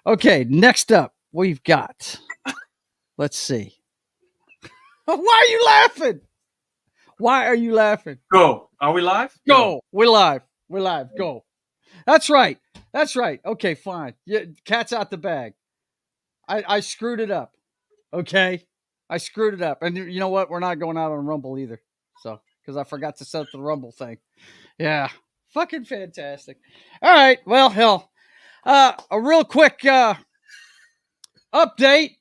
Okay, next up, we've got. Let's see. Why are you laughing? Why are you laughing? Go. Are we live? Go. We're live. We're live. Go. That's right. That's right. Okay, fine. Yeah, cat's out the bag. I screwed it up. Okay, I screwed it up, and you know what? We're not going out on Rumble either. So, because I forgot to set up the Rumble thing. Yeah, fucking fantastic. All right. Well, hell, a real quick update.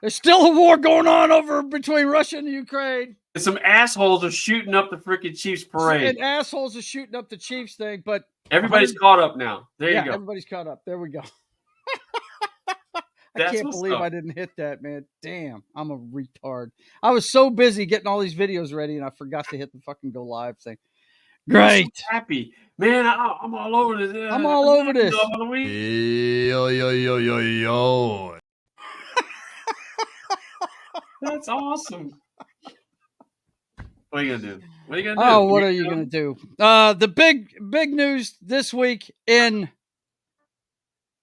There's still a war going on over between Russia and Ukraine. And some assholes are shooting up the freaking Chiefs parade. And assholes are shooting up the Chiefs thing, but everybody's caught up now. There you go. Everybody's caught up. There we go. I can't believe I didn't hit that, man. Damn, I'm a retard. I was so busy getting all these videos ready, and I forgot to hit the fucking go live thing. Great. I'm so happy. Man, I'm all over this. I'm all over this. Yo. That's awesome. What are you gonna do? What are you gonna do? Oh, what are you gonna do? The big news this week in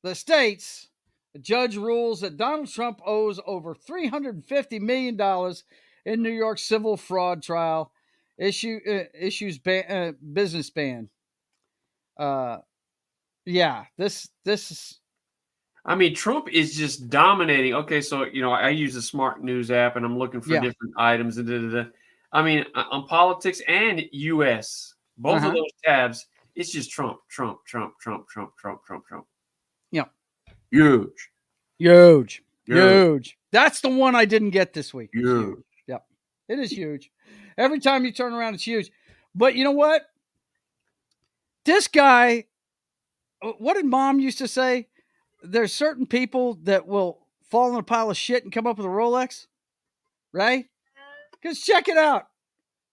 the States, a judge rules that Donald Trump owes over $350 million in New York civil fraud trial. Issues business ban. Yeah, this is. I mean, Trump is just dominating. Okay, so I use the Smart News app, and I'm looking for different items and I mean, on politics and U.S., both of those tabs, it's just Trump. Yeah, huge. That's the one I didn't get this week. Huge. Yep, it is huge. Every time you turn around, it's huge. But you know what? This guy, what did Mom used to say? There's certain people that will fall in a pile of shit and come up with a Rolex, right? Because check it out.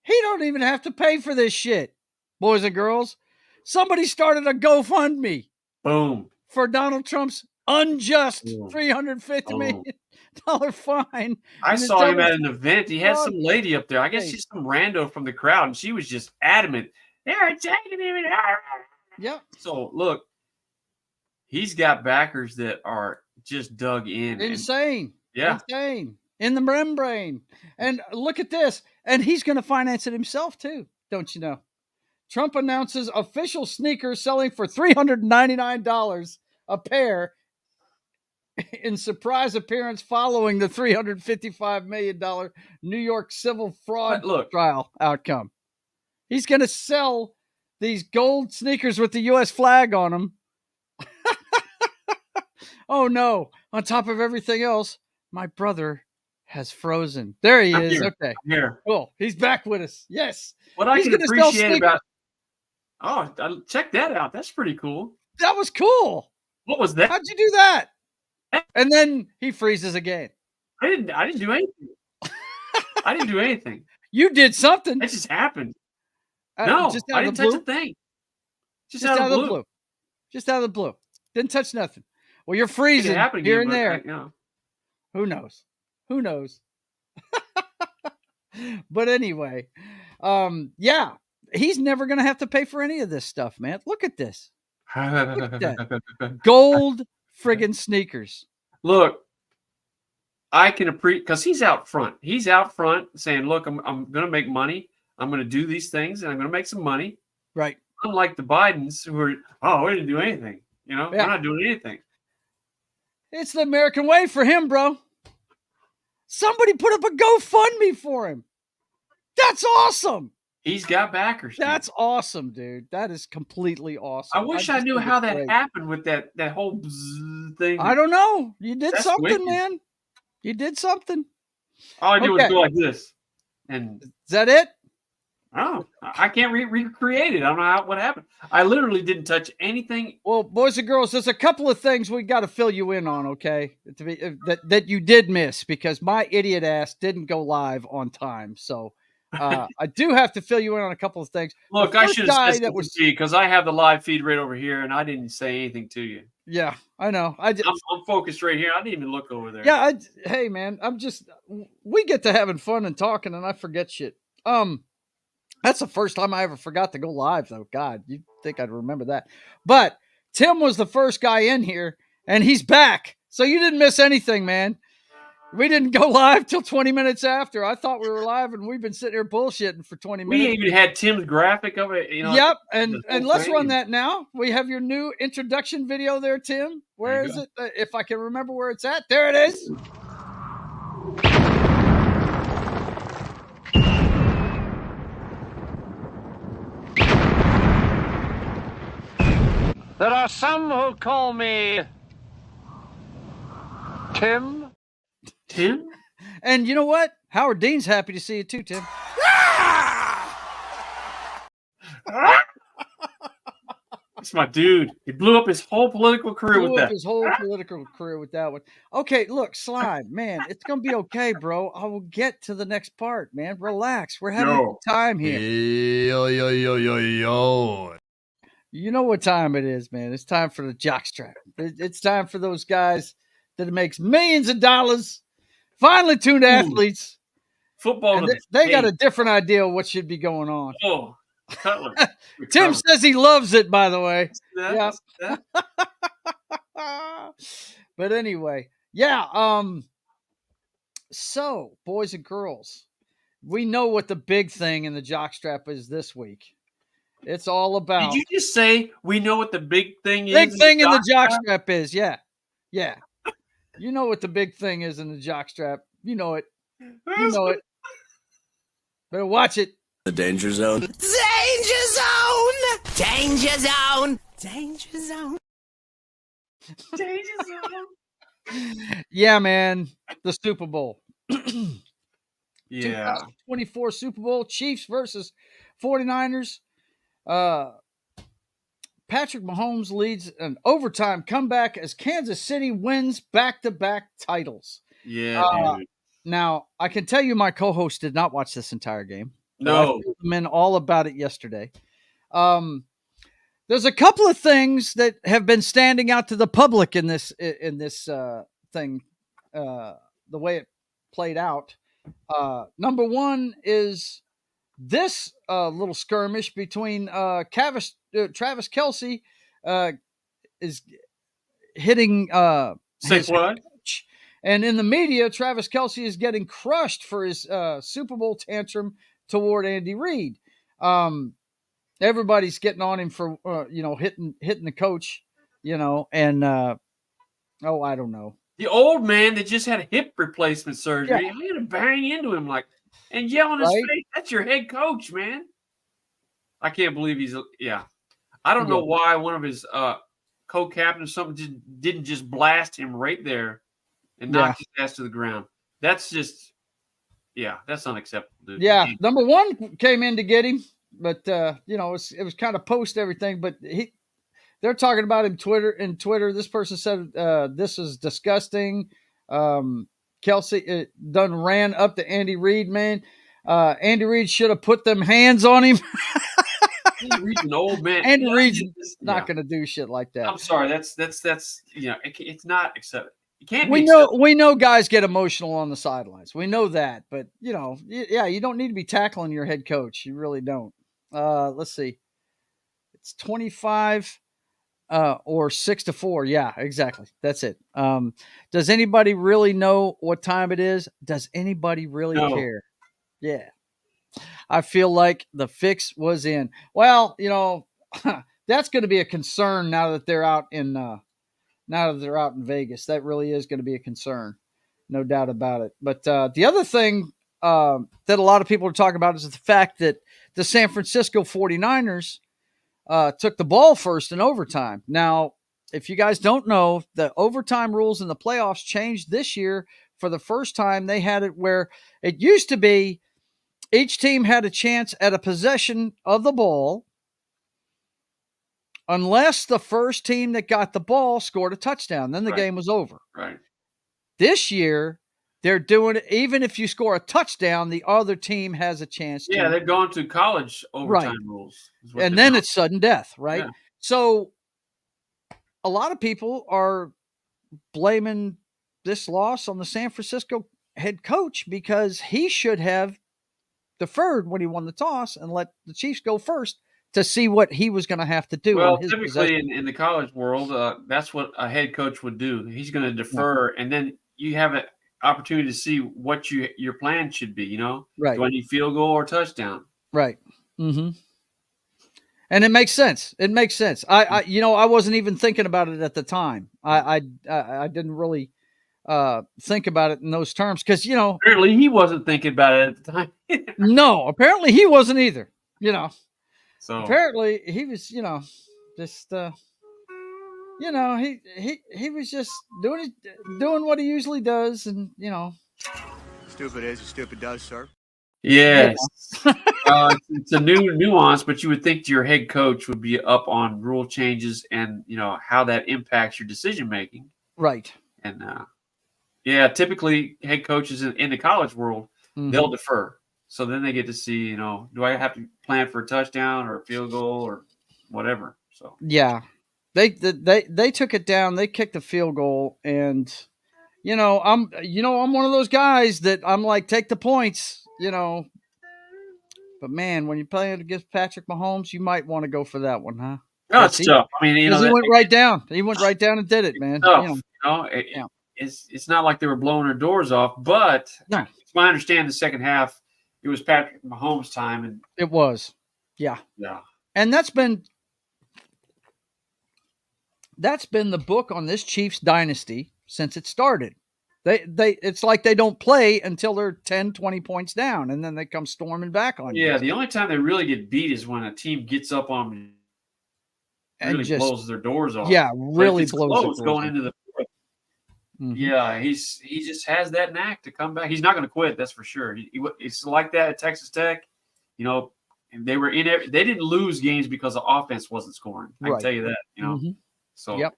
He don't even have to pay for this shit, boys and girls. Somebody started a GoFundMe. Boom. For Donald Trump's unjust $350 million fine. I saw him at an event. He had some lady up there. I guess she's some rando from the crowd, and she was just adamant. They're taking him. Yep. So, look, he's got backers that are just dug in. Insane. Insane. In the membrane. And look at this. And he's going to finance it himself, too. Don't you know? Trump announces official sneakers selling for $399 a pair in surprise appearance following the $355 million New York civil fraud trial outcome. He's going to sell these gold sneakers with the U.S. flag on them. Oh, no. On top of everything else, my brother has frozen. There he is. Here. Okay. I'm here. Cool. He's back with us. Yes. What I can appreciate about... Oh, check that out. That's pretty cool. That was cool. What was that? How'd you do that? And then he freezes again. I didn't do anything. I didn't do anything. You did something. It just happened. No, just I didn't touch a thing. Just out of the blue. Just out of the blue. Didn't touch nothing. Well, you're freezing here and there. Who knows? Who knows? But anyway, yeah, he's never going to have to pay for any of this stuff, man. Look at this. Look at that. Gold friggin' sneakers. Look, I can appreciate because he's out front. He's out front saying, look, I'm going to make money. I'm going to do these things and I'm going to make some money. Right. Unlike the Bidens who are, we didn't do anything. We're not doing anything. It's the American way for him, bro. Somebody put up a GoFundMe for him. That's awesome. He's got backers. That's awesome, dude. That is completely awesome. I wish I knew how that happened with that whole thing. I don't know. You did something, wicked. Man. You did something. All I did was go like this. And is that it? Oh, I can't recreate it. I don't know what happened. I literally didn't touch anything. Well, boys and girls, there's a couple of things we got to fill you in on, okay? That you did miss because my idiot ass didn't go live on time. So I do have to fill you in on a couple of things. Look, I should have said that because I have the live feed right over here, and I didn't say anything to you. Yeah, I know. I'm focused right here. I didn't even look over there. Yeah, hey, man, we get to having fun and talking, and I forget shit. That's the first time I ever forgot to go live, though. God, you'd think I'd remember that. But Tim was the first guy in here, And he's back. So you didn't miss anything, man. We didn't go live till 20 minutes after. I thought we were live, and we've been sitting here bullshitting for 20 minutes. We even had Tim's graphic of it. Yep, and let's run that now. We have your new introduction video there, Tim. Where is it? If I can remember where it's at. There it is. There are some who call me Tim. Tim? And you know what? Howard Dean's happy to see you too, Tim. That's my dude. He blew up his whole political career with that. His whole political career with that one. Okay, look, Slime, man, it's gonna be okay, bro. I will get to the next part, man. Relax. We're having a good time here. Yo. You know what time it is, man. It's time for the jockstrap. It's time for those guys that makes millions of dollars, finely tuned athletes. Football. They got a different idea of what should be going on. Oh, Cutler. Tim says he loves it, by the way. Yeah. But anyway, yeah. So, boys and girls, we know what the big thing in the jockstrap is this week. It's all about. Did you just say we know what the big thing is? Big thing in the jockstrap is, yeah. You know what the big thing is in the jockstrap. You know it. You know it. Better watch it. The danger zone. Danger zone! Danger zone! Danger zone! Danger zone. Yeah, man. The Super Bowl. Yeah. 2024 Super Bowl. Chiefs versus 49ers. Patrick Mahomes leads an overtime comeback as Kansas City wins back-to-back titles. Yeah, dude. Now, I can tell you my co-host did not watch this entire game. No. I told him in all about it yesterday. There's a couple of things that have been standing out to the public in this thing, the way it played out. Number one is this little skirmish between Travis Kelce is hitting Say what? coach. And in the media, Travis Kelce is getting crushed for his Super Bowl tantrum toward Andy Reid. Everybody's getting on him for hitting the coach, and I don't know. The old man that just had hip replacement surgery. Yeah. I'm gonna bang into him and yell in his Right? face. That's your head coach, man. I can't believe I don't know why one of his co-captains or something didn't just blast him right there and knock his ass to the ground. That's just, that's unacceptable, dude. Yeah, number one came in to get him, but it was kind of post everything. But they're talking about him Twitter. This person said this is disgusting. Kelce done ran up to Andy Reid, man. Andy Reid should have put them hands on him. Andy Reid's an old man. Andy Reid's not going to do shit like that. I'm sorry. That's it's not acceptable. We know guys get emotional on the sidelines. We know that, but you don't need to be tackling your head coach. You really don't. Let's see. It's 25 or 6-4. Yeah, exactly. That's it. Does anybody really know what time it is? Does anybody really care? Yeah. I feel like the fix was in. Well, that's going to be a concern now that they're out in Vegas. That really is going to be a concern. No doubt about it. But the other thing that a lot of people are talking about is the fact that the San Francisco 49ers took the ball first in overtime. Now, if you guys don't know, the overtime rules in the playoffs changed this year. For the first time, they had it where it used to be each team had a chance at a possession of the ball unless the first team that got the ball scored a touchdown. Then the game was over. Right. This year, they're doing it. Even if you score a touchdown, the other team has a chance. Yeah, they've gone to college overtime rules. And then it's sudden death, right? Yeah. So a lot of people are blaming this loss on the San Francisco head coach because he should have deferred when he won the toss and let the Chiefs go first to see what he was going to have to do. Well, in his typically in the college world, that's what a head coach would do. He's going to defer, and then you have an opportunity to see what your plan should be. Right. Do I need field goal or touchdown? Right. Mm-hmm. And it makes sense. It makes sense. I wasn't even thinking about it at the time. I didn't really think about it in those terms because apparently he wasn't thinking about it at the time. No, apparently he wasn't either. So apparently he was, just he was just doing what he usually does, and Stupid is as stupid does, sir. Yes. It's a new nuance, but you would think your head coach would be up on rule changes and how that impacts your decision making. Right. And typically head coaches in the college world, they'll defer. So then they get to see, do I have to plan for a touchdown or a field goal or whatever? So yeah, they took it down. They kicked the field goal, and I'm one of those guys that I'm like, take the points, But man, when you're playing against Patrick Mahomes, you might want to go for that one, huh? No, it's tough. I mean, he went right down. He went right down and did it, man. Tough, it's not like they were blowing their doors off, but it's my understanding the second half, it was Patrick Mahomes' time, and it was, yeah. And that's been the book on this Chiefs dynasty since it started. It's like they don't play until they're 10, 20 points down, and then they come storming back on you. Yeah, the only time they really get beat is when a team gets up on them and really blows their doors off. Yeah, really blows going into the fourth. Mm-hmm. Yeah, he just has that knack to come back. He's not going to quit, that's for sure. It's like that at Texas Tech, and they were in it. They didn't lose games because the offense wasn't scoring. I can tell you that. Mm-hmm. So yep.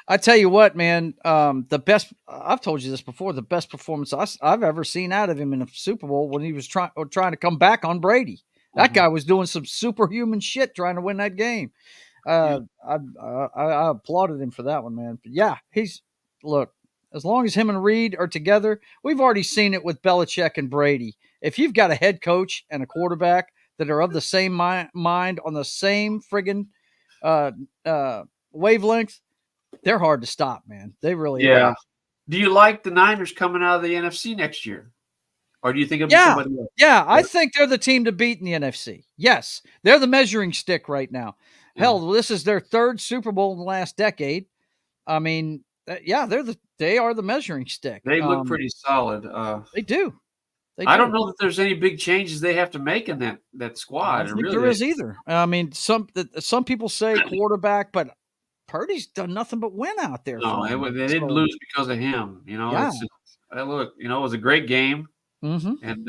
I tell you what, man, the best, I've told you this before, the best performance I've ever seen out of him in a Super Bowl when he was trying to come back on Brady. That guy was doing some superhuman shit trying to win that game. I applauded him for that one, man. But yeah, look, as long as him and Reed are together, we've already seen it with Belichick and Brady. If you've got a head coach and a quarterback that are of the same mind on the same friggin' wavelength, they're hard to stop, man. They really are. Do you like the Niners coming out of the NFC next year? Or do you think it'll be somebody else? Yeah, I think they're the team to beat in the NFC. Yes, they're the measuring stick right now. Hell, this is their third Super Bowl in the last decade. I mean, they are the measuring stick. They look pretty solid. They do. I don't know that there's any big changes they have to make in that squad. I don't think there is either. I mean, some people say quarterback, but Purdy's done nothing but win out there. No, they didn't lose because of him. Yeah. Look, it was a great game. Mm-hmm. And,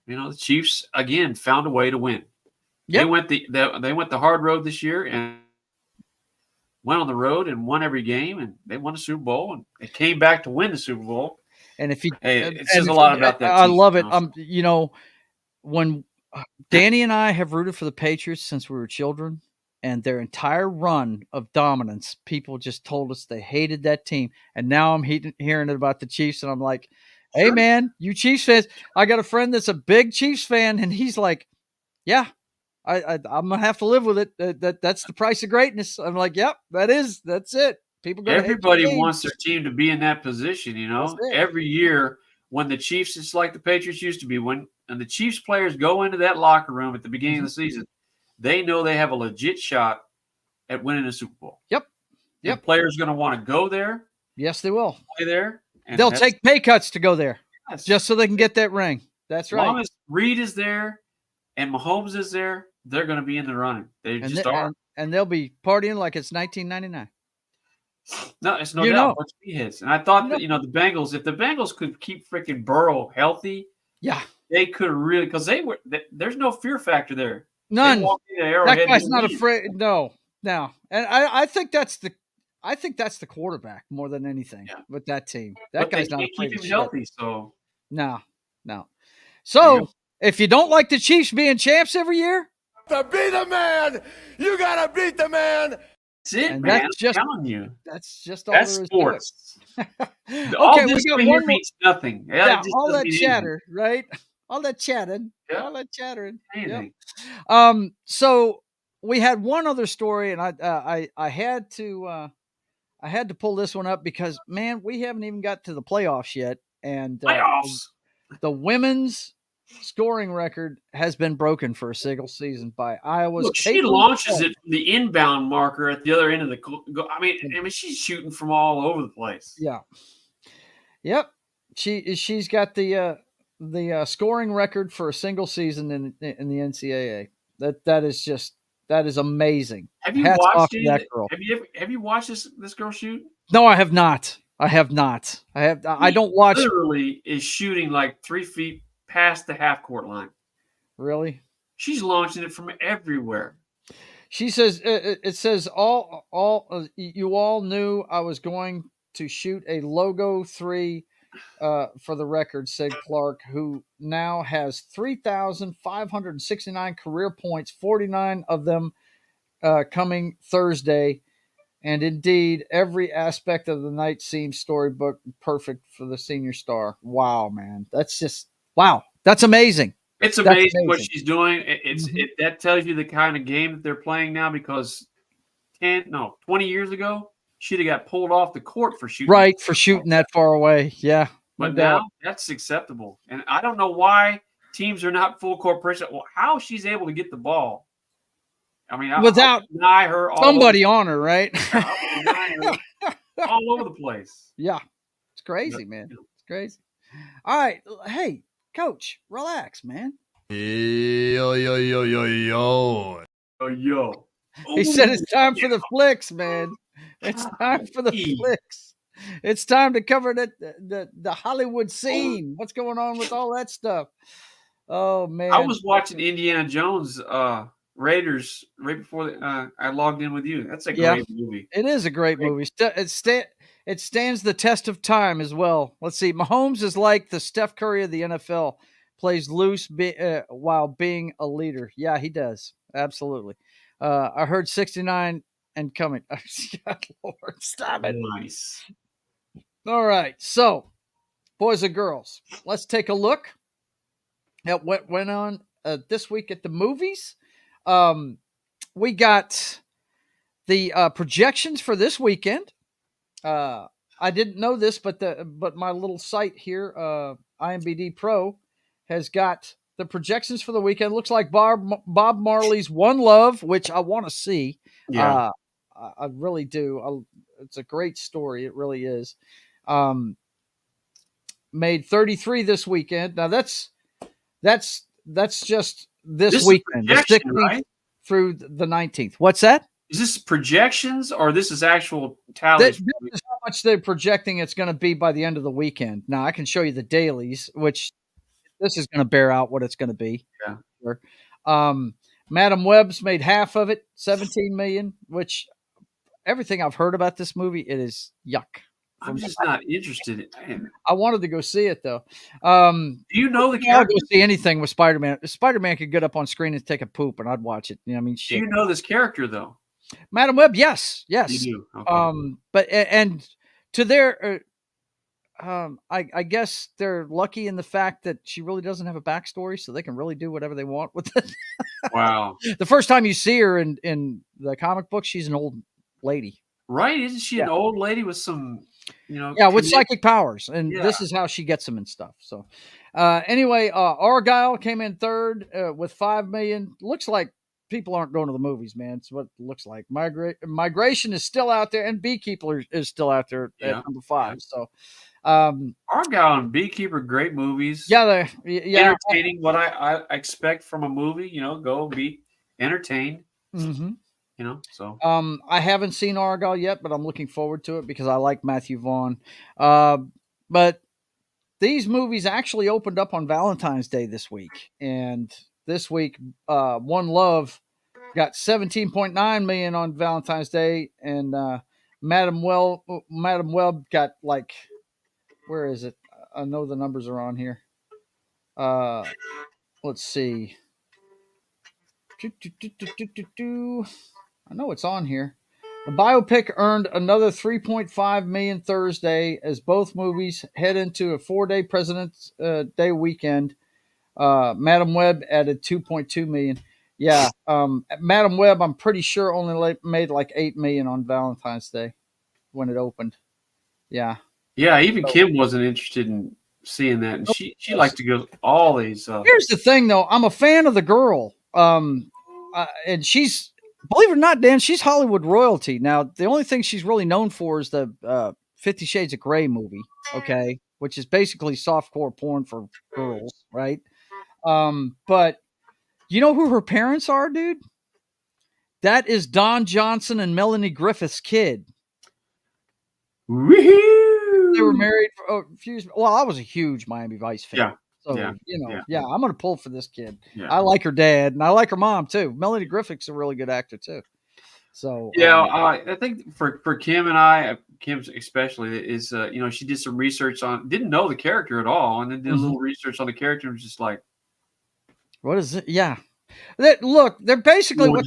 the Chiefs, again, found a way to win. Yep. They went the hard road this year and went on the road and won every game, and they won the Super Bowl, and they came back to win the Super Bowl. And it says a lot about that. I love it. When Danny and I have rooted for the Patriots since we were children, and their entire run of dominance, people just told us they hated that team. And now I'm hearing it about the Chiefs, and I'm like, hey, man, you Chiefs fans, I got a friend that's a big Chiefs fan, and he's like, yeah, I'm going to have to live with it. That's the price of greatness. I'm like, yep, that's it. Everybody wants their team to be in that position, Every year when the Chiefs, it's like the Patriots used to be, when the Chiefs players go into that locker room at the beginning of the season, they know they have a legit shot at winning a Super Bowl. Yep. The players going to want to go there. Yes, they will. Play there. They'll take pay cuts to go there just so they can get that ring. That's right. As long as Reed is there and Mahomes is there, they're going to be in the running. They just are. And they'll be partying like it's 1999. No, it's no doubt. What's he hits. And I thought that, the Bengals, if the Bengals could keep freaking Burrow healthy, they could really, because there's no fear factor there. None. That guy's not afraid. No. And I think that's the quarterback more than anything with that team. That guy's not afraid keep him healthy. So no. So if you don't like the Chiefs being champs every year, to be the man, you gotta beat the man. That's it, man. I'm telling you. That's just all that's there is sports. To it. All this here means nothing. Yeah, all that chatter, right? All that chatting. Yeah. All that chattering. Yep. Anything. So we had one other story, and I had to pull this one up because, man, we haven't even got to the playoffs yet, and Playoffs. the women's scoring record has been broken for a single season by Iowa's. Look, she Caitlin launches Clark. it from the inbound marker at the other end of the. I mean, she's shooting from all over the place. Yeah. Yep. She's got the scoring record for a single season in the NCAA. That is amazing. Have you Hats off watched to that girl? Have you watched this girl shoot? No, I have not. I don't watch. Literally is shooting like 3 feet past the half court line. Really? She's launching it from everywhere. She says it says you all knew I was going to shoot a logo 3 for the record, said Clark, who now has 3,569 career points, 49 of them coming Thursday. And indeed, every aspect of the night seems storybook perfect for the senior star. Wow, man. Wow. That's amazing. It's amazing what she's doing. That tells you the kind of game that they're playing now, because 20 years ago, she'd have got pulled off the court for shooting. Right, for shooting that far away. Yeah. But now that's acceptable. And I don't know why teams are not full court pressure. Well, how she's able to get the ball. I mean, without deny her somebody on her, right? All over the place. Yeah. It's crazy, man. It's crazy. All right. Hey, Coach, relax, man. Yo. He said it's time for the flicks, man. It's time for the flicks. It's time to cover the Hollywood scene. What's going on with all that stuff? Oh, man. I was watching Indiana Jones Raiders right before I logged in with you. That's a great movie. It is a great movie. It stands the test of time as well. Let's see. Mahomes is like the Steph Curry of the NFL. Plays loose while being a leader. Yeah, he does. Absolutely. I heard 69 and coming. God, Lord, stop it. Nice. All right. So, boys and girls, let's take a look at what went on this week at the movies. We got the projections for this weekend. I didn't know this, but my little site here, IMBD Pro, has got the projections for the weekend. Looks like Bob Marley's One Love, which I want to see. Yeah, I really do. It's a great story. It really is. Made 33 this weekend. Now that's just this weekend, the 16th right? through the 19th. What's that? Is this projections or this is actual tally? This is how much they're projecting it's going to be by the end of the weekend. Now I can show you the dailies, which this is going to bear out what it's going to be. Yeah. Sure. Madam Web's made half of it, 17 million, which everything I've heard about this movie, it is yuck. I'm just not interested in. I wanted to go see it though. Do you know the character? I'll go see anything with Spider-Man. If Spider-Man could get up on screen and take a poop, and I'd watch it. You know, I mean, shit. Do you know this character though? Madam Web, yes. You do. Okay. But and to their, I guess they're lucky in the fact that she really doesn't have a backstory, so they can really do whatever they want with it. Wow. The first time you see her in the comic book, she's an old lady. Right? Isn't she an old lady with some, with psychic powers, and this is how she gets them and stuff. So, anyway, Argyle came in third with 5 million. Looks like people aren't going to the movies, man. It's what it looks like. Migration is still out there, and Beekeeper is still out there at number 5. So, Argyle and Beekeeper, great movies. Yeah, entertaining. What I expect from a movie, go be entertained. Mm-hmm. So I haven't seen Argyle yet, but I'm looking forward to it because I like Matthew Vaughn. But these movies actually opened up on Valentine's Day this week, and this week, One Love got 17.9 million on Valentine's Day, and Madam Web got like, where is it? I know the numbers are on here. Let's see. I know it's on here. The biopic earned another 3.5 million Thursday as both movies head into a 4-day President's Day weekend. Madam Web added 2.2 million. Yeah, Madam Web, I'm pretty sure only made like 8 million on Valentine's Day when it opened. Yeah. Yeah, even Kim wasn't interested in seeing that, and she likes to go all these. Here's the thing, though. I'm a fan of the girl, and she's, believe it or not, Dan, she's Hollywood royalty. Now, the only thing she's really known for is the 50 Shades of Grey movie, okay, which is basically softcore porn for girls, right? But you know who her parents are, dude? That is Don Johnson and Melanie Griffith's kid. Woohoo! They were married for a few years. Well, I was a huge Miami Vice fan. Yeah. So, Yeah. I'm going to pull for this kid. Yeah. I like her dad, and I like her mom, too. Melanie Griffith's a really good actor, too. So, I think for Kim and I, Kim especially, is, she did some research on, didn't know the character at all, and then did a little research on the character and was just like, what is it? Yeah. Look, they're basically what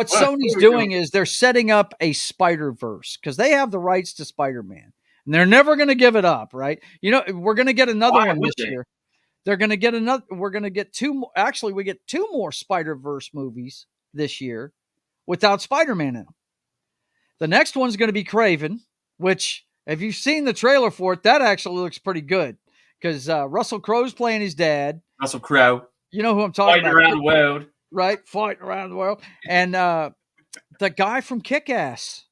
Sony's doing is they're setting up a Spider-Verse because they have the rights to Spider-Man. And they're never going to give it up, right? We're going to get another one this year. They're going to get another. We're going to get two more. Actually, we get 2 more Spider-Verse movies this year without Spider-Man in them. The next one's going to be Kraven, which, if you've seen the trailer for it, that actually looks pretty good because Russell Crowe's playing his dad. Russell Crowe. You know who I'm talking about. Fighting around the world. Right? Fighting around the world. And the guy from Kick-Ass,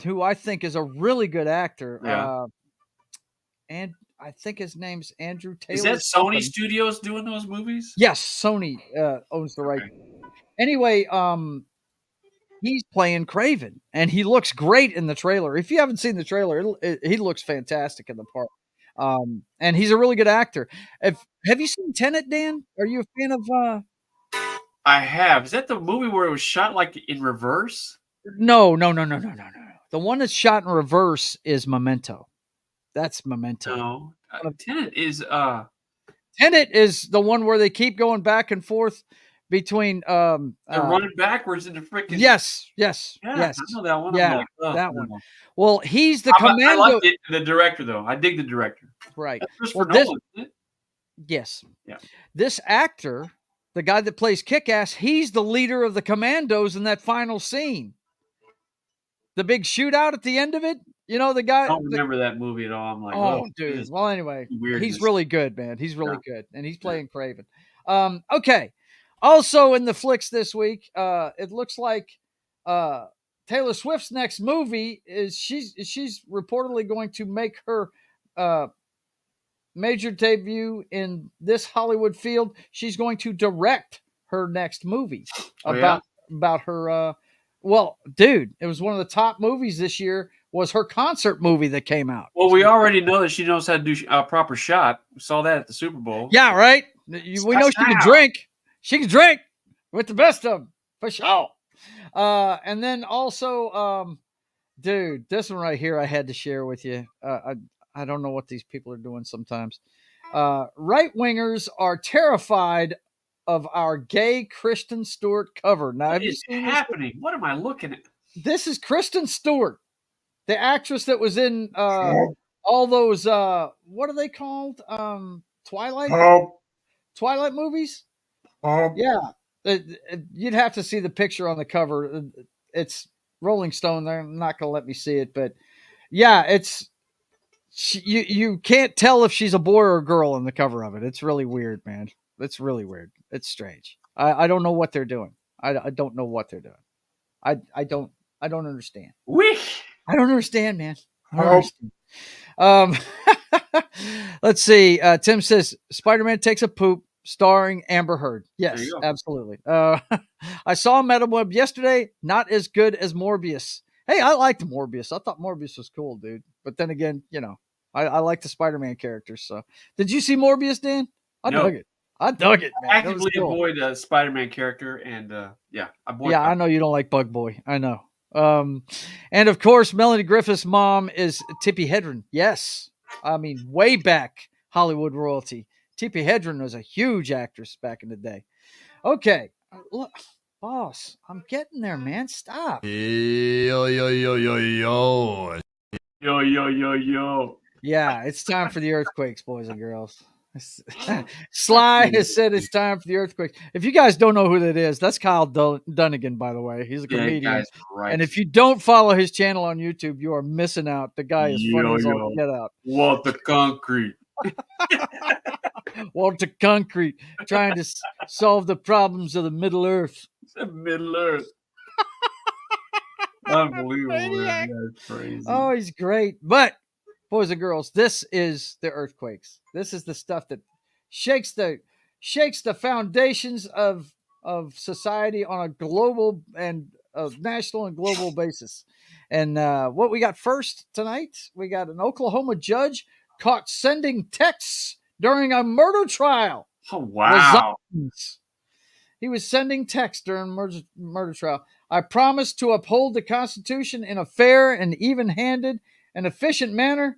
who I think is a really good actor. Yeah. And I think his name's Andrew Taylor. Is that Sony Studios doing those movies? Yes, Sony owns the right. Okay. Anyway, he's playing Kraven, and he looks great in the trailer. If you haven't seen the trailer, he looks fantastic in the part. And he's a really good actor. Have you seen Tenet, Dan? Are you a fan of? I have. Is that the movie where it was shot like in reverse? No. The one that's shot in reverse is Memento. That's Memento. No, Tenet is the one where they keep going back and forth between. They're running backwards in the freaking. Yes. Yes. I know that one. Yeah, that one. Well, he's the commando. I like the director, though. I dig the director. Right. That's Christopher Nolan, isn't it? Yes. Yeah. This actor, the guy that plays Kick-Ass, he's the leader of the commandos in that final scene. The big shootout at the end of it. You know, the guy. I don't remember that movie at all. I'm like, oh, dude. Well, anyway, he's really good, man. He's really good. And he's playing Kraven. Okay. Also in the flicks this week, it looks like Taylor Swift's next movie is she's reportedly going to make her major debut in this Hollywood field. She's going to direct her next movie about her. Well, dude, it was one of the top movies this year. Was her concert movie that came out. Well, we already know that she knows how to do a proper shot. We saw that at the Super Bowl. Yeah, right. We know she can drink. She can drink with the best of them, for sure. And then also, dude, this one right here I had to share with you. I don't know what these people are doing sometimes. Right-wingers are terrified of our gay Kristen Stewart cover. Now, what is happening? What am I looking at? This is Kristen Stewart, the actress that was in all those, what are they called? Twilight movies? Yeah. You'd have to see the picture on the cover. It's Rolling Stone. They're not going to let me see it. But, yeah, you can't tell if she's a boy or a girl on the cover of it. It's really weird, man. It's really weird. It's strange. I don't know what they're doing. I don't know what they're doing. I don't understand. I don't understand, man. I don't understand. Let's see. Tim says Spider-Man takes a poop, starring Amber Heard. Yes, absolutely. I saw Madam Web yesterday. Not as good as Morbius. Hey, I liked Morbius. I thought Morbius was cool, dude. But then again, I like the Spider-Man characters. So, did you see Morbius, Dan? I dug it. Man. I actively avoid the Spider-Man character, and I know you don't like Bug Boy. I know. And of course, Melanie Griffith's mom is Tippi Hedren. Yes. I mean, way back Hollywood royalty. Tippi Hedren was a huge actress back in the day. Okay. Look, boss, I'm getting there, man. Stop. Yo. Yo. Yeah, it's time for the earthquakes, boys and girls. Sly has said it's time for the earthquake. If you guys don't know who that is, that's Kyle Dunnigan, by the way. He's a comedian. Guy's right. And if you don't follow his channel on YouTube, you are missing out. The guy is funny as all get out. What the concrete? Walter Concrete trying to solve the problems of the Middle Earth. The Middle Earth. Unbelievable. Man. That's crazy. Oh, he's great. But boys and girls, this is the earthquakes. This is the stuff that shakes the foundations of society on a global and national and global basis. And what we got first tonight, we got an Oklahoma judge caught sending texts during a murder trial. Oh, wow. He was sending texts during murder trial. I promise to uphold the Constitution in a fair and even-handed and efficient manner,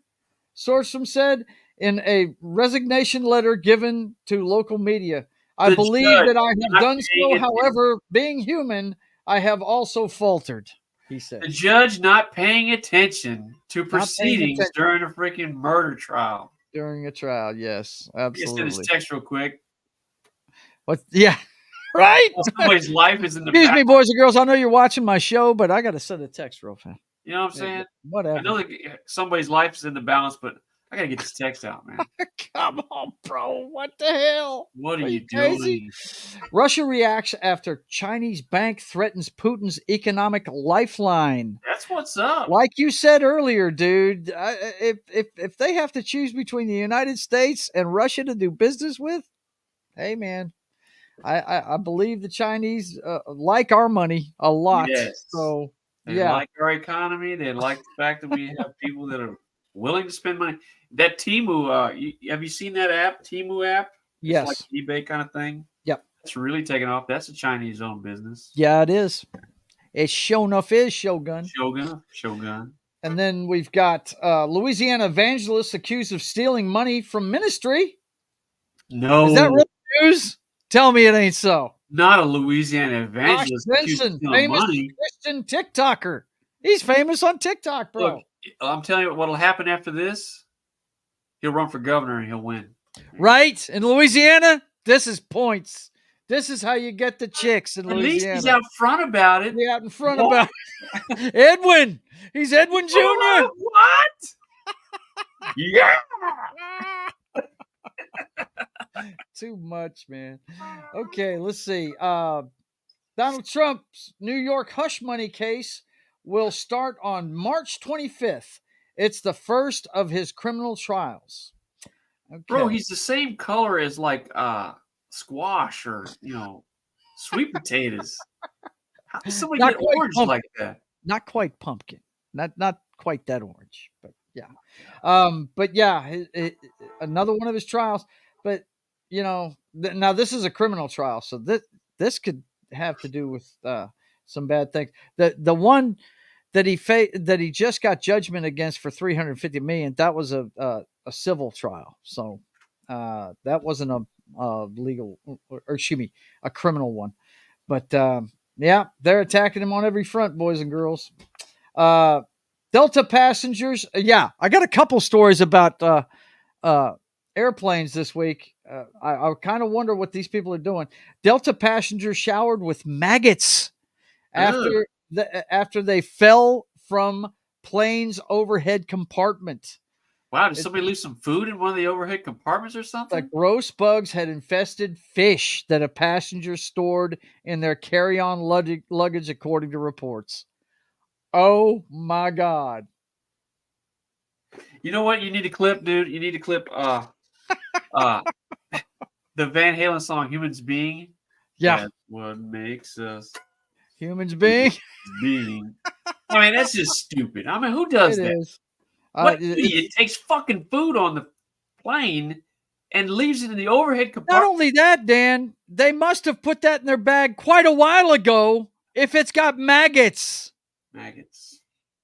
Sorsum said in a resignation letter given to local media. I believe that I have done so. However, being human, I have also faltered, he said. The judge not paying attention to proceedings during a freaking murder trial. During a trial, yes, absolutely. Just send his text real quick. What? Yeah. Right? Well, somebody's life is in the Excuse me, boys and girls. I know you're watching my show, but I got to send a text real fast. You know what I'm saying? Whatever. I know that somebody's life is in the balance, but I got to get this text out, man. Come on, bro. What the hell? What are you doing? Russia reacts after Chinese bank threatens Putin's economic lifeline. That's what's up. Like you said earlier, dude, if they have to choose between the United States and Russia to do business with, hey, man. I believe the Chinese like our money a lot. Yes. So they like our economy. They like the fact that we have people that are willing to spend money. That Temu, have you seen that app? Temu app? Yes. It's like eBay kind of thing. Yep. It's really taken off. That's a Chinese-owned business. Yeah, it is. It sure enough is Shogun. Shogun. And then we've got Louisiana evangelists accused of stealing money from ministry. No. Is that real news? Tell me it ain't so. Not a Louisiana evangelist. Josh Benson, famous Christian TikToker. He's famous on TikTok, bro. Look, I'm telling you what'll happen after this. He'll run for governor and he'll win. Right? In Louisiana, this is points. This is how you get the chicks in Louisiana. At least he's out front about it. He's out in front about it. Edwin. He's Edwin Jr. What? Yeah. Too much, man. Okay, let's see. Donald Trump's New York hush money case will start on March 25th. It's the first of his criminal trials. Okay. Bro, he's the same color as like squash or sweet potatoes. How does somebody get orange pumpkin. like that? Not quite pumpkin. Not quite that orange, but yeah. But yeah, another one of his trials. But now this is a criminal trial, so this could have to do with some bad things. The one that he just got judgment against for $350 million, that was a civil trial. So that wasn't a legal, or excuse me, a criminal one. But yeah, they're attacking him on every front, boys and girls. Delta passengers. Yeah, I got a couple stories about airplanes this week. I kind of wonder what these people are doing. Delta passengers showered with maggots after they fell from plane's overhead compartment. Wow, did somebody leave some food in one of the overhead compartments or something? The gross bugs had infested fish that a passenger stored in their carry-on luggage, according to reports. Oh, my God. You know what you need to clip, dude? You need to clip the Van Halen song "Humans Being." Yeah, that's what makes us humans being. I mean, that's just stupid. I mean, who does that? Is. What idiot takes fucking food on the plane and leaves it in the overhead compartment? Not only that, Dan, they must have put that in their bag quite a while ago. If it's got maggots,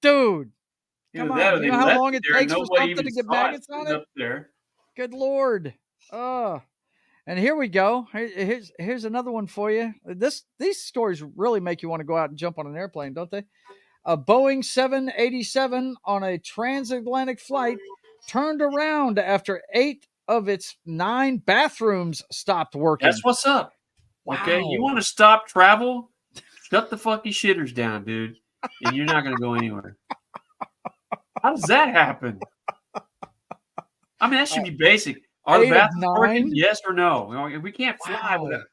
dude. Come on, you know how long it takes for something to get maggots on it? There. Good Lord. And here we go. Here's another one for you. These stories really make you want to go out and jump on an airplane, don't they? A Boeing 787 on a transatlantic flight turned around after 8 of its 9 bathrooms stopped working. That's what's up. Wow. Okay, you want to stop travel? Shut the fucking shitters down, dude, and you're not going to go anywhere. How does that happen? I mean, that should be basic. Are the 8 of bathrooms 9? working? Yes or no? We can't fly Wow. with that.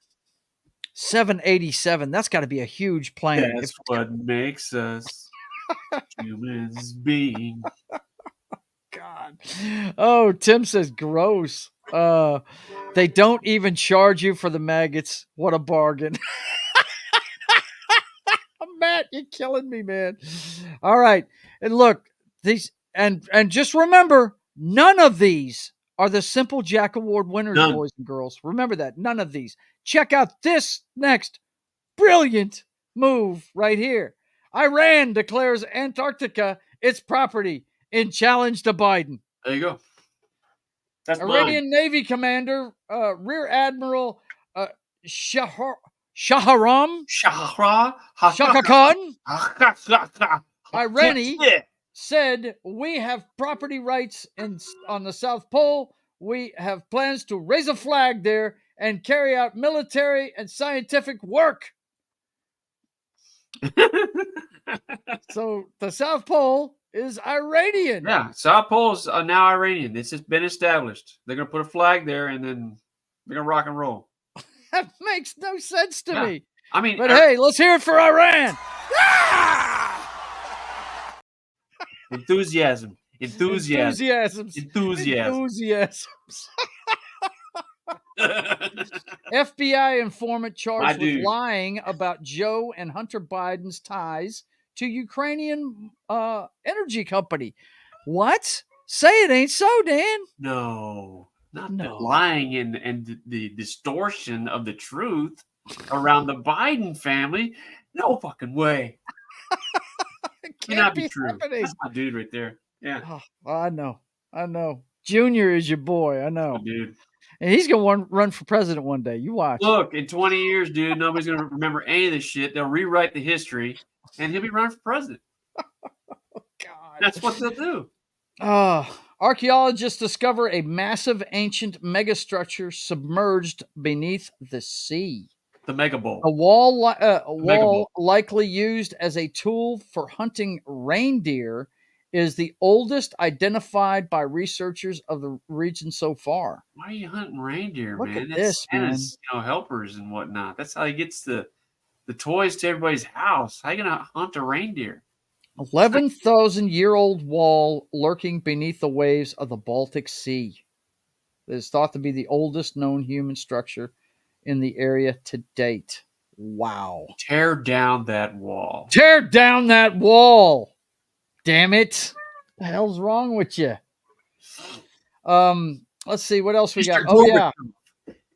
787. That's got to be a huge plane. That's what makes us humans being. God. Oh, Tim says gross. They don't even charge you for the maggots. What a bargain. Matt, you're killing me, man. All right. And look, these and just remember, none of these are the Simple Jack Award winners, None. boys and girls. Remember that. None of these. Check out this next brilliant move right here. Iran declares Antarctica its property in challenge to Biden. There you go. That's Iranian Navy Commander Rear Admiral Shahram Shakakan Irani said, "We have property rights on the South Pole. We have plans to raise a flag there and carry out military and scientific work." So the South Pole is Iranian. Yeah, South Pole is now Iranian. This has been established. They're going to put a flag there, and then they're going to rock and roll. That makes no sense to me. I mean, but hey, let's hear it for Iran. Enthusiasm. Enthusiasms. FBI informant charged with lying about Joe and Hunter Biden's ties to Ukrainian energy company. What? Say it ain't so, Dan. No. Not the lying and the distortion of the truth around the Biden family. No fucking way. Cannot be true. Happening. That's my dude right there. Yeah. Oh, I know. Junior is your boy. I know. Oh, dude. And he's going to run for president one day. You watch. Look, in 20 years, dude, nobody's going to remember any of this shit. They'll rewrite the history, and he'll be running for president. God. That's what they'll do. Archaeologists discover a massive ancient megastructure submerged beneath the sea. The mega bowl. A wall likely used as a tool for hunting reindeer is the oldest identified by researchers of the region so far. Why are you hunting reindeer, Look man? at this, Santa's, helpers and whatnot. That's how he gets the toys to everybody's house. How are you going to hunt a reindeer? 11,000-year-old wall lurking beneath the waves of the Baltic Sea. It is thought to be the oldest known human structure in the area to date. Wow. Tear down that wall. Tear down that wall. Damn it. What the hell's wrong with you? Let's see what else we got. Oh, yeah.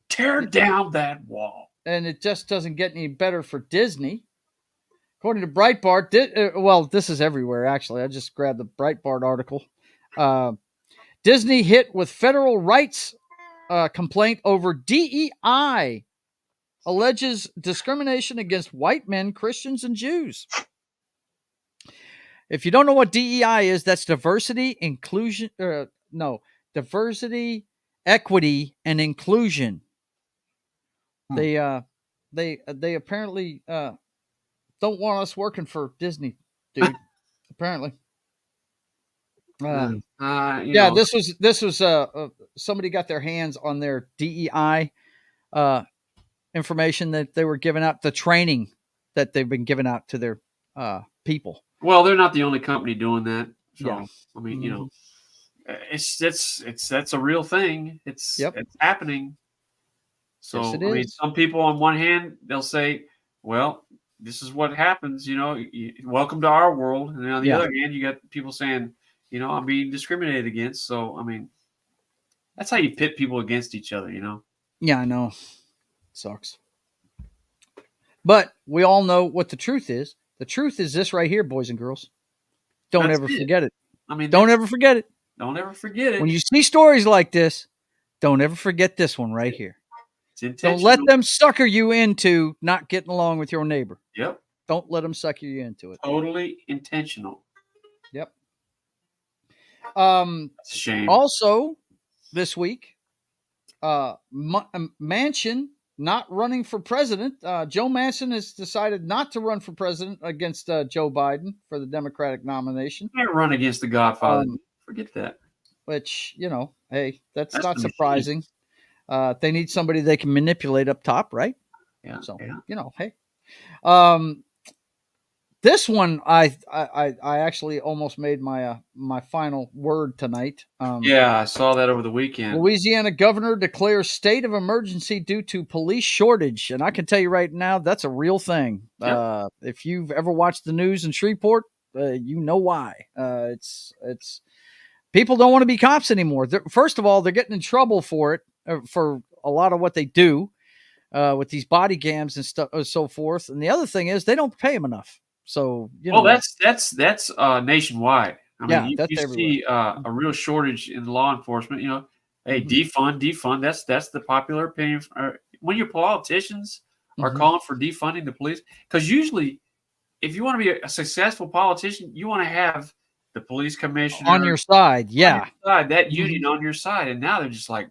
Tear down that wall. And it just doesn't get any better for Disney. According to Breitbart, this is everywhere, actually. I just grabbed the Breitbart article. Disney hit with federal rights complaint over DEI. Alleges discrimination against white men, Christians, and Jews. If you don't know what DEI is, that's diversity, diversity, equity, and inclusion. They apparently don't want us working for Disney, dude. Apparently. Yeah, this was somebody got their hands on their DEI information that they were giving out, the training that they've been giving out to their people. Well, they're not the only company doing that. So, Yeah. I mean, that's a real thing. It's happening. So, Yes, it I mean, is. some people on one hand, they'll say, well, this is what happens, welcome to our world. And then on the other hand, you got people saying, I'm being discriminated against. So, I mean, that's how you pit people against each other, Yeah, I know. Sucks. But we all know what the truth is. The truth is this right here, boys and girls. Don't ever forget it. I mean, don't ever forget it. Don't ever forget it. When you see stories like this, don't ever forget this one right here. It's intentional. Don't let them sucker you into not getting along with your neighbor. Yep. Don't let them sucker you into it. Totally intentional. Yep. It's a shame. Also, this week, Manchin not running for president. Joe Manchin has decided not to run for president against Joe Biden for the Democratic nomination. You can't run against the Godfather. Forget that. Which, hey, that's not surprising. They need somebody they can manipulate up top, right? Yeah. So, yeah. Hey. This one, I actually almost made my final word tonight. Yeah, I saw that over the weekend. Louisiana governor declares state of emergency due to police shortage, and I can tell you right now that's a real thing. Yep. If you've ever watched the news in Shreveport, you know why. It's people don't want to be cops anymore. First of all, they're getting in trouble for it for a lot of what they do with these body cams and stuff and so forth. And the other thing is they don't pay them enough. So that's nationwide. I mean, you see a real shortage in law enforcement. Hey, defund. That's the popular opinion. When your politicians are calling for defunding the police, because usually, if you want to be a successful politician, you want to have the police commissioner on your side. Yeah, that union on your side. And now they're just like,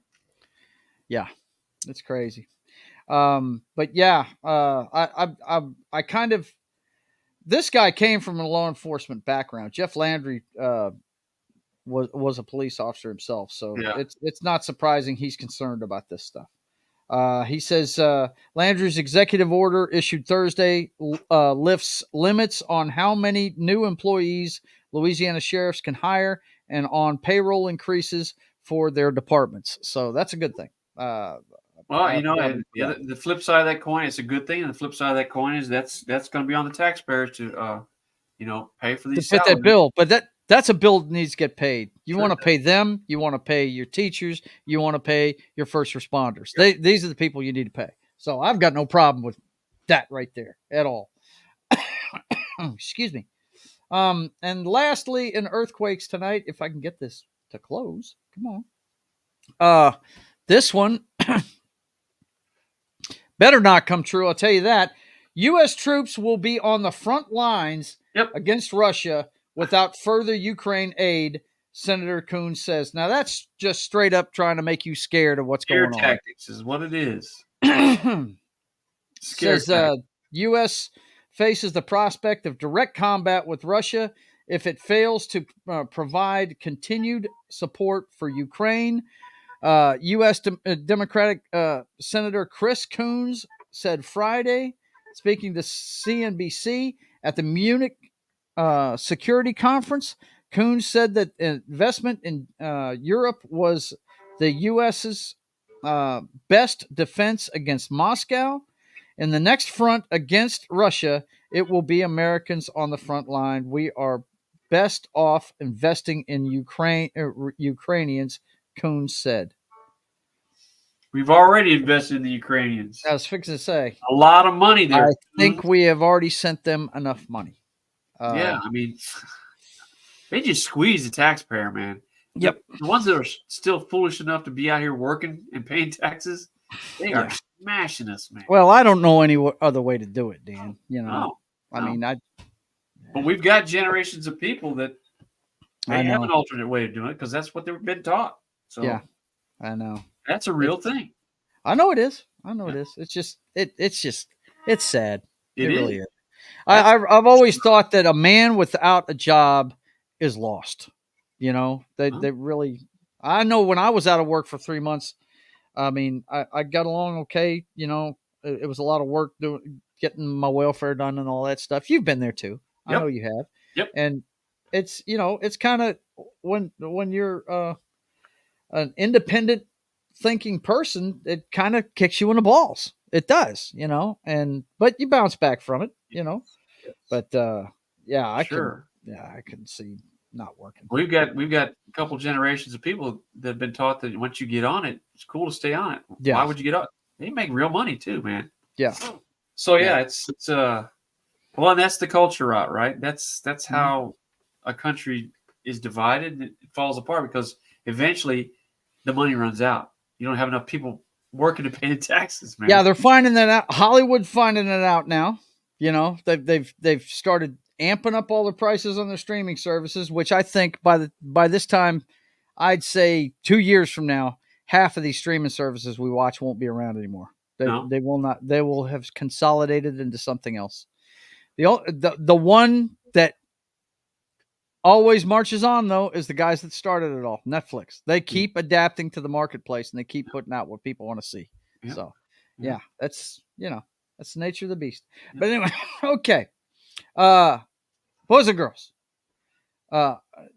yeah, it's crazy. But yeah, I kind of. This guy came from a law enforcement background. Jeff Landry was a police officer himself, so it's not surprising he's concerned about this stuff. He says Landry's executive order issued Thursday lifts limits on how many new employees Louisiana sheriffs can hire and on payroll increases for their departments. So that's a good thing. Well, the flip side of that coin, it's a good thing, and the flip side of that coin is that's going to be on the taxpayers to, pay for these. To fit that bill, but that's a bill that needs to get paid. You want to pay them, you want to pay your teachers, you want to pay your first responders. Yep. These are the people you need to pay. So I've got no problem with that right there at all. Excuse me. And lastly, in earthquakes tonight, if I can get this to close, come on. This one. Better not come true, I'll tell you that. U.S. troops will be on the front lines against Russia without further Ukraine aid, Senator Coons says. Now, that's just straight up trying to make you scared of what's going on. Scare tactics is what it is. Says U.S. faces the prospect of direct combat with Russia if it fails to provide continued support for Ukraine. U.S. Democratic Senator Chris Coons said Friday, speaking to CNBC at the Munich Security Conference, Coons said that investment in Europe was the U.S.'s best defense against Moscow. In the next front against Russia, it will be Americans on the front line. We are best off investing in Ukrainians, Coons said. We've already invested in the Ukrainians. I was fixing to say. A lot of money there. I think we have already sent them enough money. I mean, they just squeeze the taxpayer, man. Yep. The ones that are still foolish enough to be out here working and paying taxes, they are smashing us, man. Well, I don't know any other way to do it, Dan. I mean, But we've got generations of people that may have an alternate way of doing it because that's what they've been taught. So yeah, I know. That's a real thing. I know it is. It is. It's sad. It really is. I've always thought that a man without a job is lost. They really. I know when I was out of work for 3 months, I mean, I got along okay. It was a lot of work getting my welfare done and all that stuff. You've been there too. I know you have. Yep. And it's it's kind of when you're an independent thinking person, it kind of kicks you in the balls. It does, but you bounce back from it, But I can see not working. We've got a couple generations of people that have been taught that once you get on it, it's cool to stay on it. Yeah. Why would you get up? They make real money too, man. Yeah. So it's and that's the culture route, right? That's how a country is divided and it falls apart because eventually the money runs out. You don't have enough people working to pay the taxes, man. Yeah, they're finding that out. Hollywood's finding it out now. They've started amping up all the prices on their streaming services, which I think by this time, I'd say 2 years from now, half of these streaming services we watch won't be around anymore. They will not. They will have consolidated into something else. The one that always marches on, though, is the guys that started it all, Netflix. They keep adapting to the marketplace, and they keep putting out what people want to see. Yep. So, yeah, that's the nature of the beast. Yep. But anyway, okay. Boys and girls.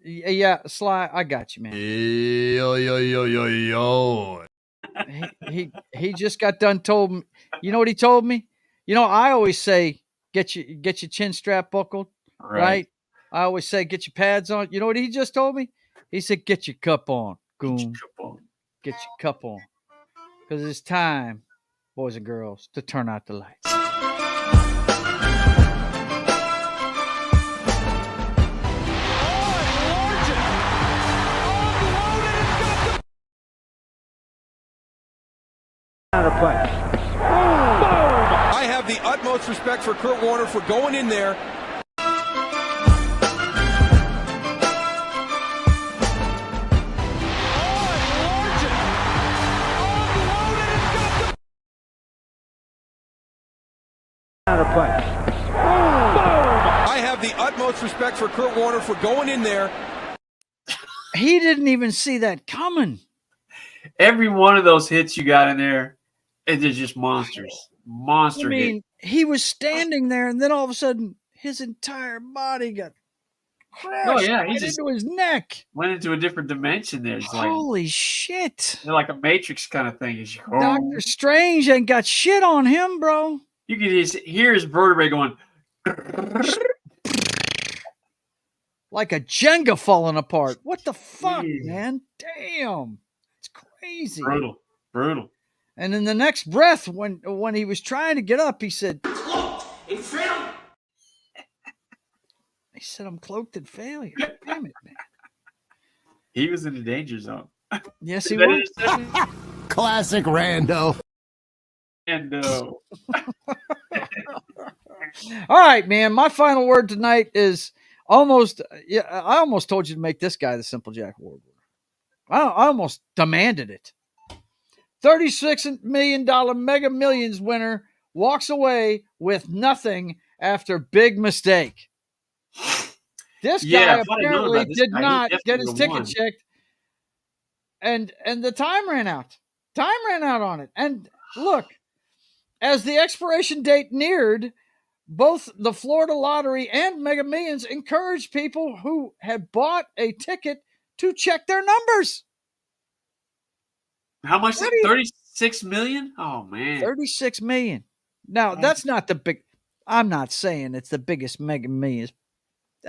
Yeah, Sly, I got you, man. Yo. He just got done told me. You know what he told me? I always say get your chin strap buckled, right? I always say get your pads on. You know what he just told me? He said get your cup on, goon. Get your cup on, because it's time, boys and girls, to turn out the lights. I have the utmost respect for Kurt Warner for going in there. I have the utmost respect for Kurt Warner for going in there. He didn't even see that coming. Every one of those hits you got in there, they're just monsters. Monster hit. He was standing there, and then all of a sudden, his entire body got crushed. Oh yeah, he just into his neck. Went into a different dimension there. It's holy shit! They're like a Matrix kind of thing. Doctor Strange ain't got shit on him, bro. You can just hear his vertebrae going like a Jenga falling apart. What the fuck, man? Damn, it's crazy. Brutal. And in the next breath, when he was trying to get up, he said, in failure. He said, I'm cloaked in failure. Damn it, man. He was in the danger zone. Yes, he was. Classic rando. All right, man. My final word tonight is I almost told you to make this guy the Simple Jack Award winner. I almost demanded it. $36 million Mega Millions winner walks away with nothing after big mistake. This guy apparently did not get his ticket checked, and the time ran out. Time ran out on it. And look, as the expiration date neared, both the Florida Lottery and Mega Millions encouraged people who had bought a ticket to check their numbers. How much? 36 million? Oh, man. 36 million. Now, that's not the big... I'm not saying it's the biggest Mega Millions.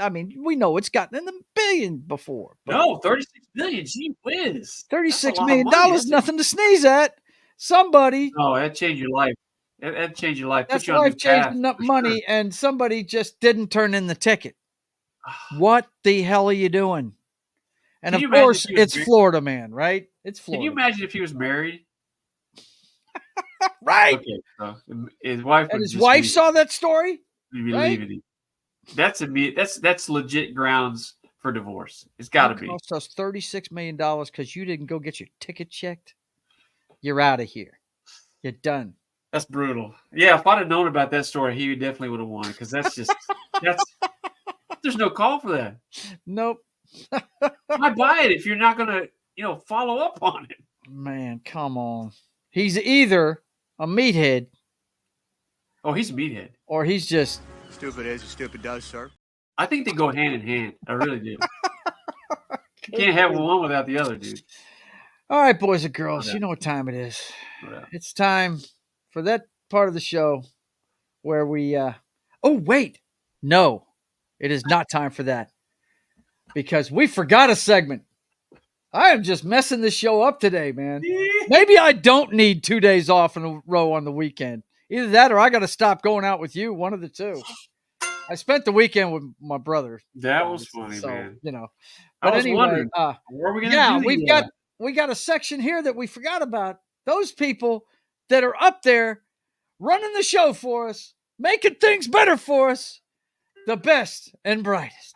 I mean, we know it's gotten in the billion before. No, 36 million. Gee whiz. $36 million, nothing to sneeze at. Somebody... Oh, that changed your life. That changed your life. That's life changing up money, sure. And somebody just didn't turn in the ticket. What the hell are you doing? And of course, it's Florida man, right? It's Florida. Can you imagine if he was married? Right. Okay, so his wife. And his wife saw that story. Right? That's legit grounds for divorce. It's got to be. It cost us $36 million because you didn't go get your ticket checked. You're out of here. You're done. That's brutal. Yeah, if I'd have known about that story, he definitely would have won. Because that's there's no call for that. Nope. Why buy it if you're not gonna, follow up on it? Man, come on. He's either a meathead. Oh, he's a meathead. Or he's just stupid as stupid does, sir. I think they go hand in hand. I really do. You can't have one without the other, dude. All right, boys and girls, you know what time it is. It's time for that part of the show where we oh wait. No, it is not time for that. Because we forgot a segment. I am just messing this show up today, man. Maybe I don't need 2 days off in a row on the weekend. Either that or I got to stop going out with you. One of the two. I spent the weekend with my brother. That was funny, so, man. But anyway, what are we gonna do? We got a section here that we forgot about. Those people that are up there running the show for us, making things better for us. the best and brightest.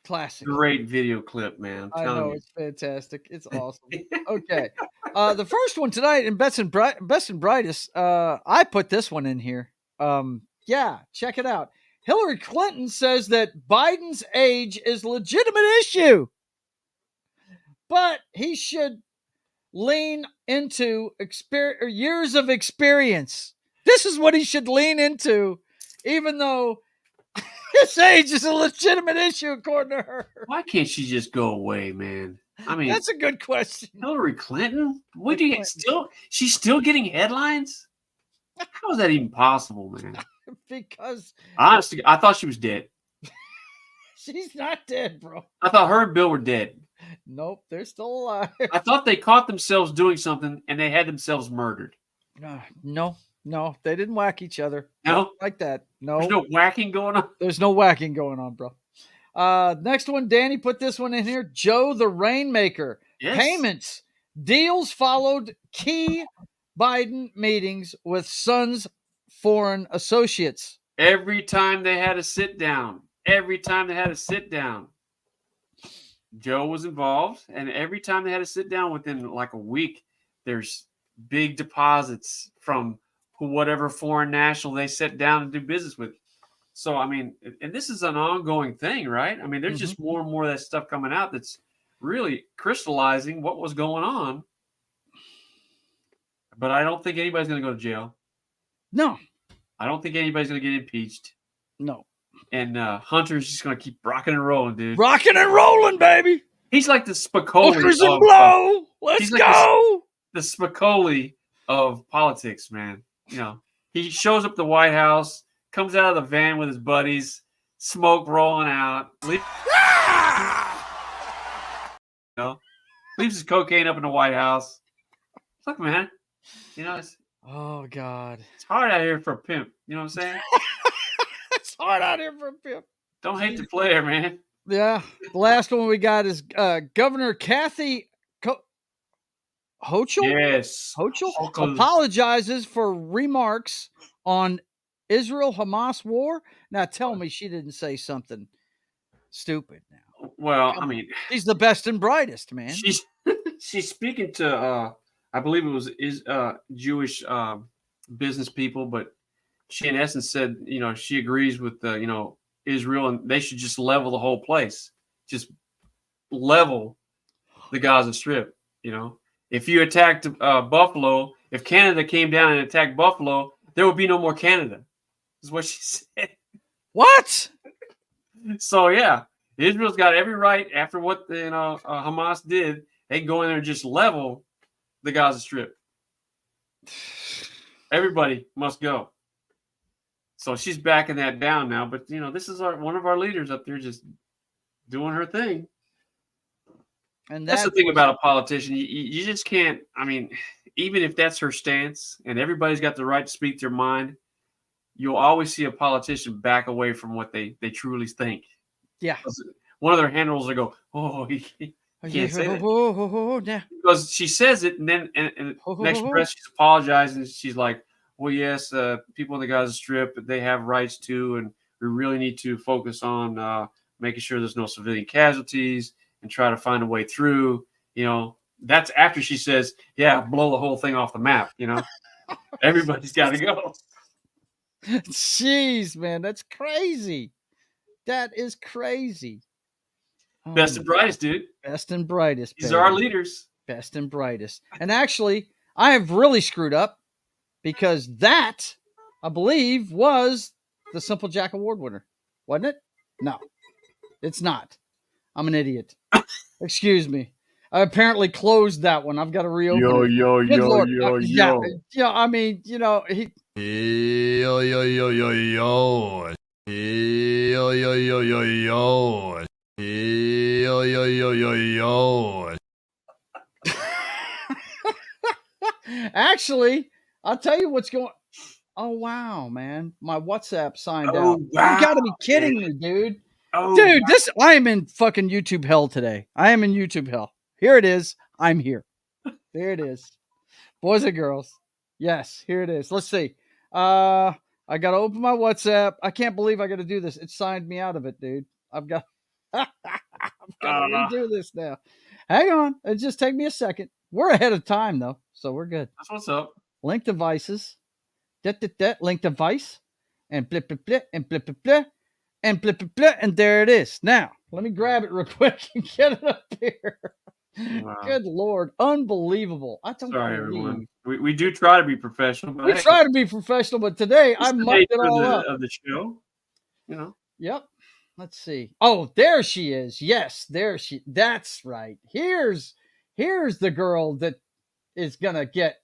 Classic. Great video clip, man. I know, it's fantastic. It's awesome. Okay. The first one tonight in Best and Brightest, I put this one in here. Yeah, check it out. Hillary Clinton says that Biden's age is a legitimate issue, but he should lean into years of experience. This is what he should lean into, even though his age is a legitimate issue, according to her. Why can't she just go away, man? I mean, that's a good question. Hillary Clinton? What do you she's still getting headlines? How is that even possible, man? Because honestly, I thought she was dead. She's not dead, bro. I thought her and Bill were dead. Nope, they're still alive. I thought they caught themselves doing something and they had themselves murdered. No, they didn't whack each other. No, like that. No, there's no whacking going on. There's no whacking going on, bro. Next one, Danny put this one in here. Joe the Rainmaker. Yes. Payments. Deals followed key Biden meetings with Son's foreign associates. Every time they had a sit down. Joe was involved, and every time they had to sit down within like a week, there's big deposits from whatever foreign national they sit down and do business with. So, I mean, and this is an ongoing thing, right? I mean, there's just more and more of that stuff coming out that's really crystallizing what was going on. But I don't think anybody's going to go to jail. No. I don't think anybody's going to get impeached. No. And Hunter's just going to keep rocking and rolling, dude. Rocking and rolling, baby. He's like the Spicoli. Hookers and blow. Let's go. The Spicoli of politics, man. You know, he shows up at the White House, comes out of the van with his buddies, smoke rolling out. Leaves his cocaine up in the White House. Look, man. You know, oh, God. It's hard out here for a pimp. You know what I'm saying? It's hard out here for a pimp. Don't hate the player, man. Yeah. The last one we got is Governor Kathy Hochul? Yes. Hochul apologizes for remarks on Israel-Hamas war. Now tell me she didn't say something stupid now. Well, I mean, she's the best and brightest, man. She's speaking to I believe it was Jewish business people, but she in essence said, you know, she agrees with Israel and they should just level the whole place. Just level the Gaza Strip, you know. If you attacked Buffalo, if Canada came down and attacked Buffalo, there would be no more Canada. Is what she said. What? So yeah, Israel's got every right after what Hamas did. They can go in there and just level the Gaza Strip. Everybody must go. So she's backing that down now. But you know, this is one of our leaders up there just doing her thing. And that's the thing about a politician. You just can't, I mean, even if that's her stance and everybody's got the right to speak their mind, you'll always see a politician back away from what they truly think. Yeah. One of their handlers will go, oh, he can't say that. Because she says it, and then next breath she's apologizing. She's like, well, yes, people in the Gaza Strip, they have rights too, and we really need to focus on making sure there's no civilian casualties and try to find a way through. You know, that's after she says, yeah, blow the whole thing off the map, you know. Everybody's got to go. Jeez, man, that's crazy. That is crazy. Best and brightest, dude. Best and brightest. These are our leaders. Best and brightest. And actually, I have really screwed up because that, I believe, was the Simple Jack Award winner. Wasn't it? No, it's not. I'm an idiot. Excuse me. I apparently closed that one. I've got to reopen it. Yo. Yeah, I mean, you know, Actually, I'll tell you what's going. Oh wow, man! My WhatsApp signed Oh, out. wow, You got to be kidding man. me, dude. Oh, Dude, I am in fucking YouTube hell today. I am in YouTube hell. Here it is. I'm here. There it is. Boys and girls. Yes, here it is. Let's see. I got to open my WhatsApp. I can't believe I got to do this. It signed me out of it, dude. I've got to redo this now. Hang on. It just take me a second. We're ahead of time though, so we're good. that's what's up. Link devices. Link device. And blip blip blip and blip blip blip and blip blip blip, and there it is. Now, let me grab it real quick and get it up here. Wow. Good Lord. Unbelievable. I don't Sorry, believe. everyone. We do try to be professional. But We try to be professional, but today I it's the mucked it nature all up. of the show, you know. Yep. Let's see. Oh, there she is. Yes, there she. That's right. Here's the girl that is gonna get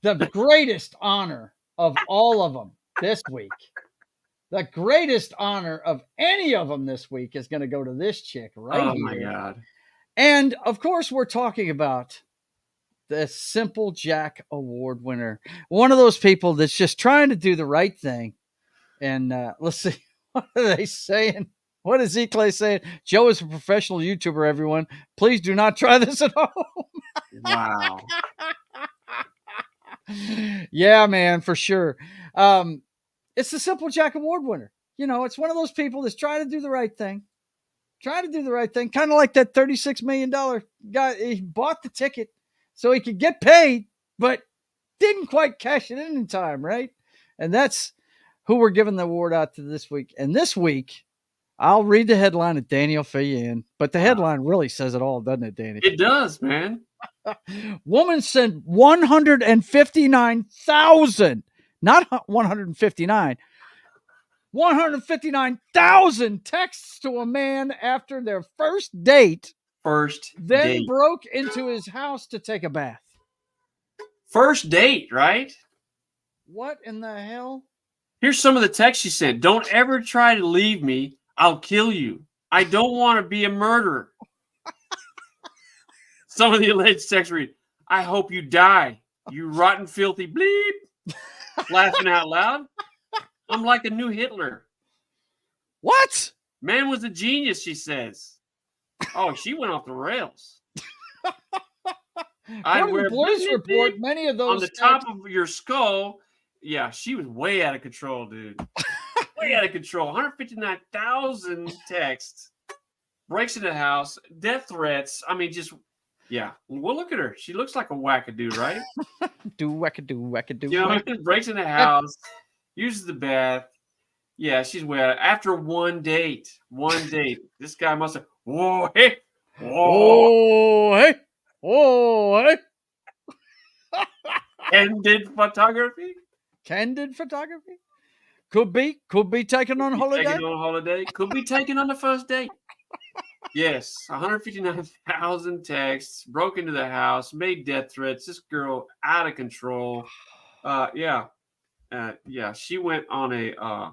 the greatest honor of all of them this week. The greatest honor of any of them this week is going to go to this chick right Oh here. my God. And of course, we're talking about the Simple Jack Award winner. One of those people that's just trying to do the right thing. And let's see. What are they saying? What is Clay saying? Joe is a professional YouTuber, everyone. Please do not try this at home. Wow. Yeah, man, for sure. It's the Simple Jack Award winner. You know, it's one of those people that's trying to do the right thing. Trying to do the right thing. Kind of like that $36 million guy. He bought the ticket so he could get paid, but didn't quite cash it in time, right? And that's who we're giving the award out to this week. And this week, I'll read the headline and Danny will fill you in. But the headline really says it all, doesn't it, Danny? It does, man. Woman sent 159,000, not 159, 159,000 texts to a man after their first date. Then broke into his house to take a bath. First date, right? What in the hell? Here's some of the texts she sent. Don't ever try to leave me. I'll kill you. I don't want to be a murderer. Some of the alleged texts read, I hope you die, you rotten, filthy bleep. Laughing out loud. I'm like a new Hitler. What? Man was a genius, she says. Oh, she went off the rails. I wear police report many of those on the top of your skull. Yeah, she was way out of control, dude. Way out of control. 159,000 texts. Breaks into the house. Death threats. I mean, just, yeah. Well, look at her. She looks like a wackadoo, right? Wackadoo. You know, breaks in the house. Uses the bath. Yeah, she's way out. After one date. This guy must have, whoa, hey. Whoa, hey. Oh, hey. Candid photography. Could be taken on holiday. Could be taken on the first date. Yes, 159,000 texts, broke into the house, made death threats. This girl out of control. Yeah, she went on a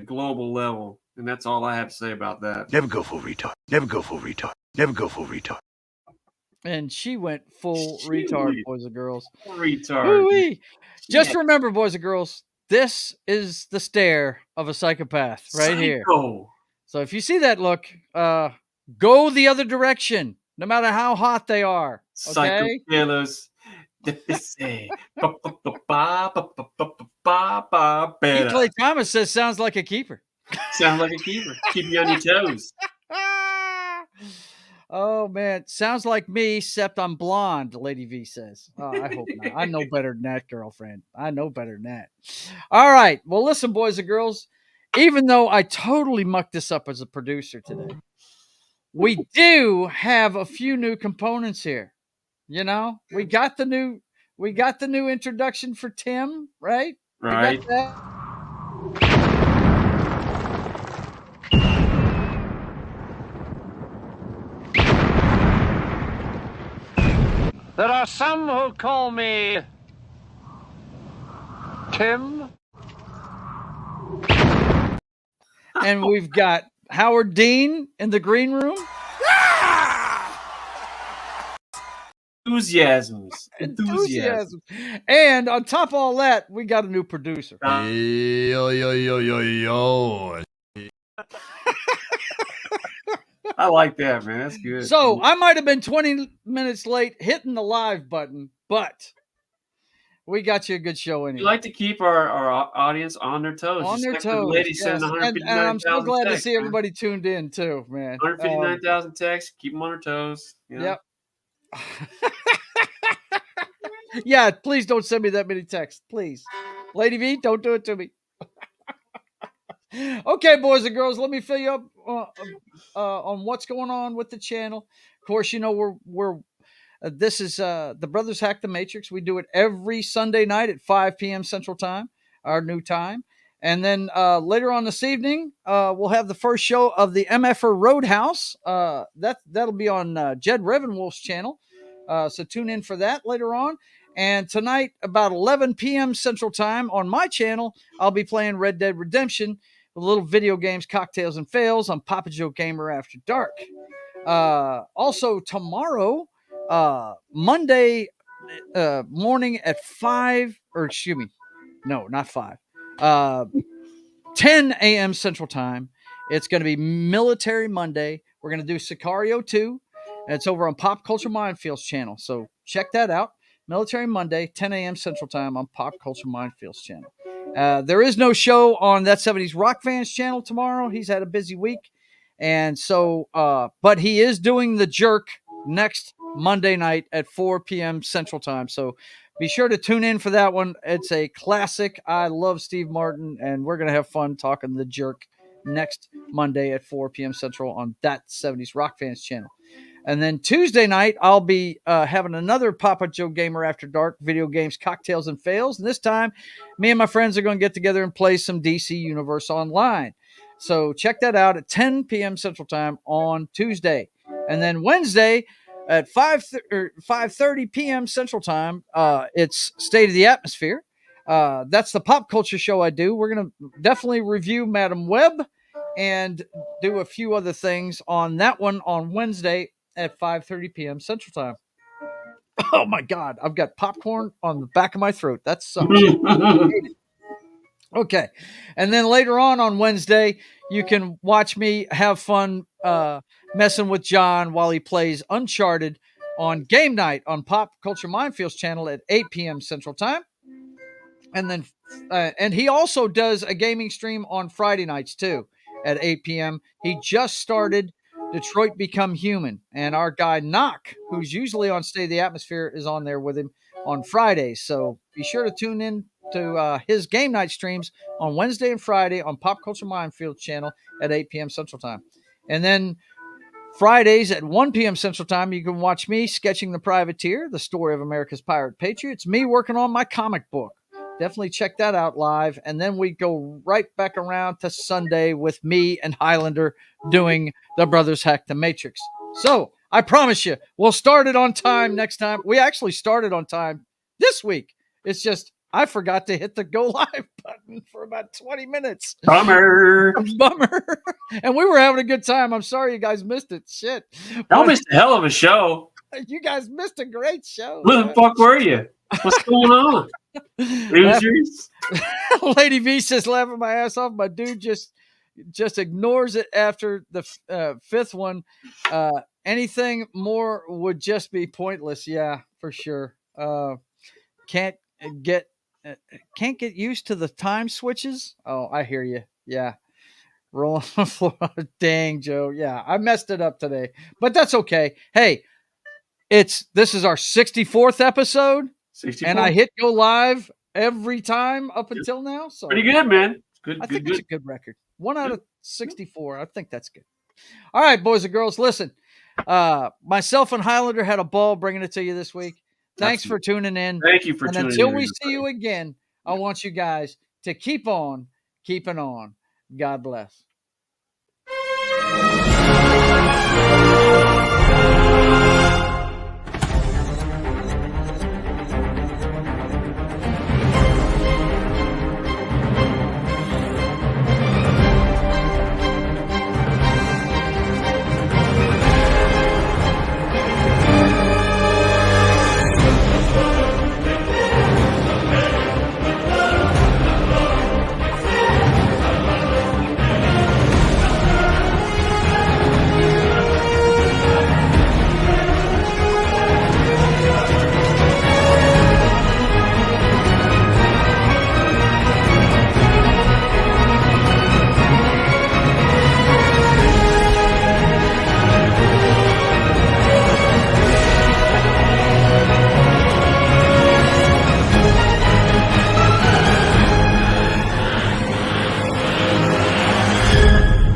global level, and that's all I have to say about that. Never go full retard. And she went full retard, boys and girls. Retard. Ooh-wee. Just remember, boys and girls, this is the stare of a psychopath right here. So if you see that look, go the other direction, no matter how hot they are. Okay? Psycho killers. Clay Thomas says sounds like a keeper. Sounds like a keeper. Keep you on your toes. Oh, man. Sounds like me, except I'm blonde, Lady V says. Oh, I hope not. I know better than that, girlfriend. I know better than that. All right. Well, listen, boys and girls, even though I totally mucked this up as a producer today, we do have a few new components here. You know, we got the new introduction for Tim, right? Right. We got that. There are some who call me Tim. And we've got Howard Dean in the green room. Enthusiasms. And on top of all that, we got a new producer. Yo, yo, yo, yo, yo. I like that, man. That's good. So I might have been 20 minutes late hitting the live button, but we got you a good show anyway. We like to keep our audience on their toes. On Just their like the toes. lady Yes. sending And 159,000 I'm so glad texts, to see man. everybody tuned in too, man. 159,000 texts. Keep them on their toes. You know? Yep. Yeah, please don't send me that many texts. Please. Lady V, don't do it to me. Okay, boys and girls, let me fill you up on what's going on with the channel. Of course, you know we're this is the Brothers Hack the Matrix. We do it every Sunday night at 5 p.m. Central Time, our new time. And then later on this evening, we'll have the first show of the MFR Roadhouse. That'll be on Jed Revenwolf's channel. So tune in for that later on. And tonight, about 11 p.m. Central Time on my channel, I'll be playing Red Dead Redemption, with little video games, cocktails, and fails on Papa Joe Gamer After Dark. Also tomorrow, Monday morning at 5, or excuse me, no, not 5, 10 a.m. Central Time. It's going to be Military Monday. We're going to do Sicario 2, and it's over on Pop Culture Minefields channel. So check that out. Military Monday, 10 a.m. Central Time on Pop Culture Minefields channel. There is no show on That 70s Rock Fans channel tomorrow. He's had a busy week. And so, but he is doing The Jerk next Monday night at 4 p.m. Central Time. So be sure to tune in for that one. It's a classic. I love Steve Martin, and we're going to have fun talking The Jerk next Monday at 4 p.m. Central on That 70s Rock Fans channel. And then Tuesday night, I'll be having another Papa Joe Gamer After Dark video games, cocktails, and fails. And this time, me and my friends are going to get together and play some DC Universe Online. So check that out at 10 p.m. Central Time on Tuesday. And then Wednesday at 5:30 p.m. Central Time, it's State of the Atmosphere. That's the pop culture show I do. We're going to definitely review Madam Web and do a few other things on that one on Wednesday at 5:30 p.m. Central Time. Oh my God, I've got popcorn on the back of my throat. That sucks. Okay. And then later on Wednesday, you can watch me have fun messing with John while he plays Uncharted on Game Night on Pop Culture Minefields channel at 8 p.m. Central Time. And then and he also does a gaming stream on Friday nights too at 8 p.m. He just started Detroit Become Human, and our guy Knock, who's usually on State of the Atmosphere, is on there with him on Fridays. So be sure to tune in to his game night streams on Wednesday and Friday on Pop Culture Minefield channel at 8 p.m. Central Time. And then Fridays at 1 p.m. Central Time, you can watch me sketching The Privateer, the story of America's pirate patriots, me working on my comic book. Definitely check that out live. And then we go right back around to Sunday with me and Highlander doing the Brothers Hack the Matrix. So I promise you, we'll start it on time next time. We actually started on time this week. It's just I forgot to hit the go live button for about 20 minutes. Bummer. And we were having a good time. I'm sorry you guys missed it. Shit. Y'all missed a hell of a show. You guys missed a great show. Where the fuck were you? What's going on? Losers. Lady V says, laughing my ass off. My dude just ignores it after the fifth one. Anything more would just be pointless. Yeah, for sure. Can't get used to the time switches. Oh, I hear you. Yeah. Rolling on the floor. Dang, Joe. Yeah, I messed it up today, but that's okay. Hey, this is our 64th episode. 64? And I hit go live every time up until now. So pretty good, man. Good. I think it's a good record. 1 out of 64. I think that's good. All right, boys and girls, listen. Myself and Highlander had a ball bringing it to you this week. Thanks for tuning in. Thank you for tuning in. And until we see you again, I want you guys to keep on keeping on. God bless.